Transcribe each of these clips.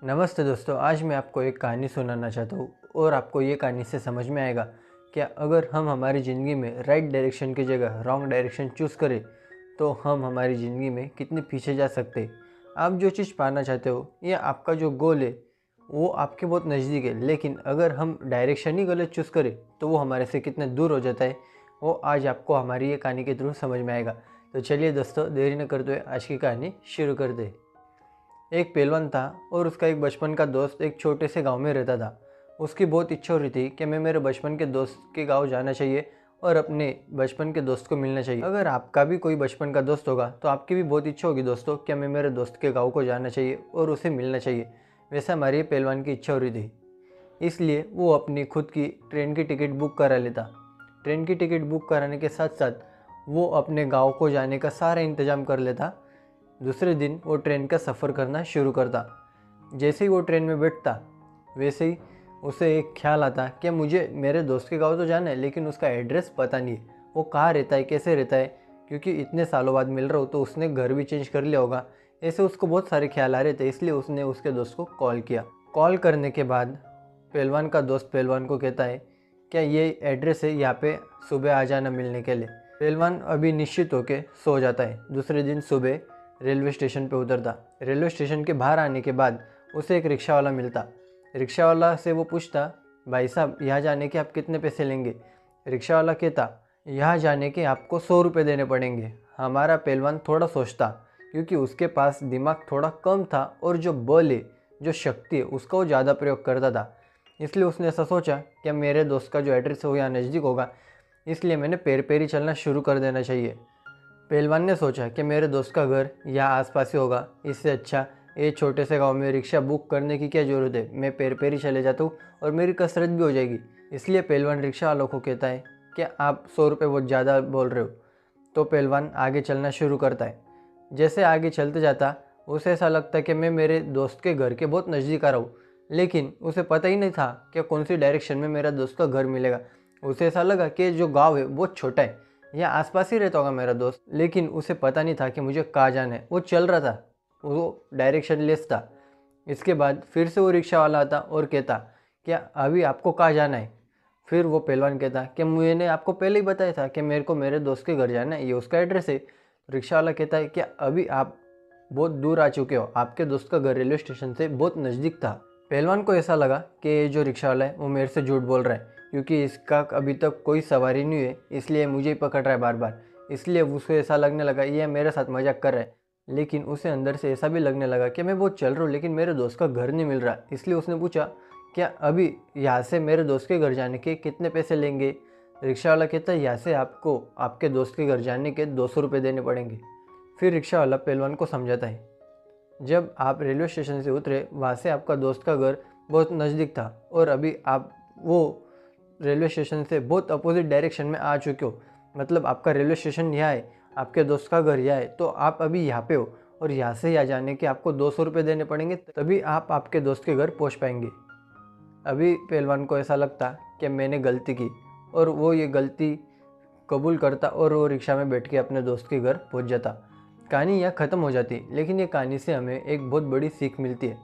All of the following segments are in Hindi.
नमस्ते दोस्तों, आज मैं आपको एक कहानी सुनाना चाहता हूँ और आपको ये कहानी से समझ में आएगा कि अगर हम हमारी ज़िंदगी में राइट डायरेक्शन की जगह रॉन्ग डायरेक्शन चूज़ करें तो हम हमारी ज़िंदगी में कितने पीछे जा सकते हैं। आप जो चीज़ पाना चाहते हो या आपका जो गोल है वो आपके बहुत नज़दीक है, लेकिन अगर हम डायरेक्शन ही गलत चूज़ करें तो वो हमारे से कितने दूर हो जाता है, वो आज आपको हमारी ये कहानी के थ्रू समझ में आएगा। तो चलिए दोस्तों, देरी न करते हुए आज की कहानी शुरू कर दे। एक पहलवान था और उसका एक बचपन का दोस्त एक छोटे से गांव में रहता था। उसकी बहुत इच्छा हो रही थी कि मैं मेरे बचपन के दोस्त के गांव जाना चाहिए और अपने बचपन के दोस्त को मिलना चाहिए। अगर आपका भी कोई बचपन का दोस्त होगा तो आपकी भी बहुत इच्छा होगी दोस्तों कि मैं मेरे दोस्त के गाँव को जाना चाहिए और उसे मिलना चाहिए। वैसा हमारी पहलवान की इच्छा हो रही थी, इसलिए वो अपनी खुद की ट्रेन की टिकट बुक करा लेता। ट्रेन की टिकट बुक कराने के साथ साथ वो अपने गाँव को जाने का सारा इंतज़ाम कर लेता। दूसरे दिन वो ट्रेन का सफ़र करना शुरू करता। जैसे ही वो ट्रेन में बैठता वैसे ही उसे एक ख्याल आता कि मुझे मेरे दोस्त के गाँव तो जाना है, लेकिन उसका एड्रेस पता नहीं है, वो कहाँ रहता है, कैसे रहता है, क्योंकि इतने सालों बाद मिल रहा हो तो उसने घर भी चेंज कर लिया होगा। ऐसे उसको बहुत सारे ख्याल आ रहे थे, इसलिए उसने उसके दोस्त को कॉल किया। कॉल करने के बाद पहलवान का दोस्त पहलवान को कहता है क्या ये एड्रेस है, यहाँ पे सुबह आ जाना मिलने के लिए। पहलवान अभी निश्चित होकर सो जाता है। दूसरे दिन सुबह रेलवे स्टेशन पे उतरता। रेलवे स्टेशन के बाहर आने के बाद उसे एक रिक्शा वाला मिलता। रिक्शा वाला से वो पूछता, भाई साहब यहाँ जाने के आप कितने पैसे लेंगे। रिक्शा वाला कहता, यहाँ जाने के आपको 100 रुपये देने पड़ेंगे। हमारा पहलवान थोड़ा सोचता, क्योंकि उसके पास दिमाग थोड़ा कम था और जो बल है, जो शक्ति है, उसका वो ज़्यादा प्रयोग करता था। इसलिए उसने ऐसा सोचा कि मेरे दोस्त का जो एड्रेस है वो यहाँ नज़दीक होगा, इसलिए मैंने पैर पैर ही चलना शुरू कर देना चाहिए। पहलवान ने सोचा कि मेरे दोस्त का घर यहाँ आसपास ही होगा, इससे अच्छा ये छोटे से गांव में रिक्शा बुक करने की क्या ज़रूरत है, मैं पैर पैर ही चले जाता हूँ और मेरी कसरत भी हो जाएगी। इसलिए पहलवान रिक्शा वालों को कहता है कि आप 100 रुपये बहुत ज़्यादा बोल रहे हो। तो पहलवान आगे चलना शुरू करता है। जैसे आगे चलते जाता उसे ऐसा लगता कि मैं मेरे दोस्त के घर के बहुत नज़दीक आ रहा हूँ, लेकिन उसे पता ही नहीं था कि कौन सी डायरेक्शन में मेरा दोस्त का घर मिलेगा। उसे ऐसा लगा कि जो गाँव है बहुत छोटा है, यहाँ आसपास ही रहता होगा मेरा दोस्त, लेकिन उसे पता नहीं था कि मुझे कहाँ जाना है। वो चल रहा था, वो डायरेक्शन लेस था। इसके बाद फिर से वो रिक्शा वाला आता और कहता, क्या अभी आपको कहाँ जाना है। फिर वो पहलवान कहता कि मैंने आपको पहले ही बताया था कि मेरे को मेरे दोस्त के घर जाना है, ये उसका एड्रेस है। रिक्शा वाला कहता है कि अभी आप बहुत दूर आ चुके हो, आपके दोस्त का घर रेलवे स्टेशन से बहुत नज़दीक था। पहलवान को ऐसा लगा कि ये जो रिक्शा वाला है वो मेरे से झूठ बोल रहा है, क्योंकि इसका अभी तक कोई सवारी नहीं है, इसलिए मुझे ही पकड़ रहा है बार बार। इसलिए उसे ऐसा लगने लगा ये मेरे साथ मजाक कर रहा है। लेकिन उसे अंदर से ऐसा भी लगने लगा कि मैं बहुत चल रहा हूँ लेकिन मेरे दोस्त का घर नहीं मिल रहा। इसलिए उसने पूछा, क्या अभी यहाँ से मेरे दोस्त के घर जाने के कितने पैसे लेंगे। रिक्शा वाला कहता है, यहाँ से आपको आपके दोस्त के घर जाने के 200 रुपये देने पड़ेंगे। फिर रिक्शा वाला पहलवान को समझाता है, जब आप रेलवे स्टेशन से उतरे वहाँ से आपका दोस्त का घर बहुत नज़दीक था और अभी आप वो रेलवे स्टेशन से बहुत अपोजिट डायरेक्शन में आ चुके हो, मतलब आपका रेलवे स्टेशन यहाँ है, आपके दोस्त का घर यहाँ है, तो आप अभी यहाँ पे हो और यहाँ से यहाँ जाने के आपको 200 रुपये देने पड़ेंगे, तभी आप आपके दोस्त के घर पहुँच पाएंगे। अभी पहलवान को ऐसा लगता कि मैंने गलती की और वो ये गलती कबूल करता और वो रिक्शा में बैठ के अपने दोस्त के घर पहुँच जाता। कहानी यहाँ ख़त्म हो जाती, लेकिन ये कहानी से हमें एक बहुत बड़ी सीख मिलती है।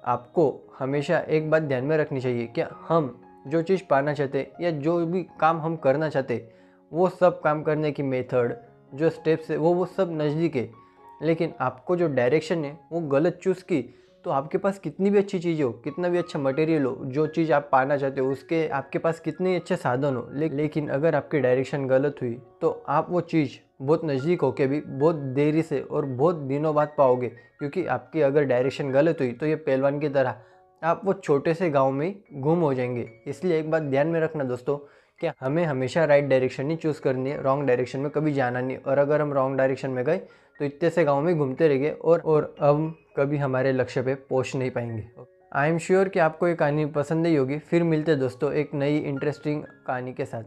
आपको हमेशा एक बात ध्यान में रखनी चाहिए कि हम जो चीज़ पाना चाहते या जो भी काम हम करना चाहते, वो सब काम करने की मेथड, जो स्टेप्स है वो सब नज़दीक है, लेकिन आपको जो डायरेक्शन है वो गलत चूज़ की तो आपके पास कितनी भी अच्छी चीज़ हो, कितना भी अच्छा मटेरियल हो, जो चीज़ आप पाना चाहते हो उसके आपके पास कितने अच्छे साधन हो, लेकिन अगर आपकी डायरेक्शन गलत हुई तो आप वो चीज़ बहुत नज़दीक होके भी बहुत देरी से और बहुत दिनों बाद पाओगे। क्योंकि आपकी अगर डायरेक्शन गलत हुई तो ये पहलवान की तरह आप वो छोटे से गांव में गुम हो जाएंगे। इसलिए एक बात ध्यान में रखना दोस्तों कि हमें हमेशा राइट डायरेक्शन ही चूज़ करनी है, रॉन्ग डायरेक्शन में कभी जाना नहीं। और अगर हम रॉन्ग डायरेक्शन में गए तो इतने से गाँव में घूमते रह गए और हम कभी हमारे लक्ष्य पे पहुँच नहीं पाएंगे। आई एम श्योर कि आपको ये कहानी पसंद ही होगी। फिर मिलते दोस्तों एक नई इंटरेस्टिंग कहानी के साथ।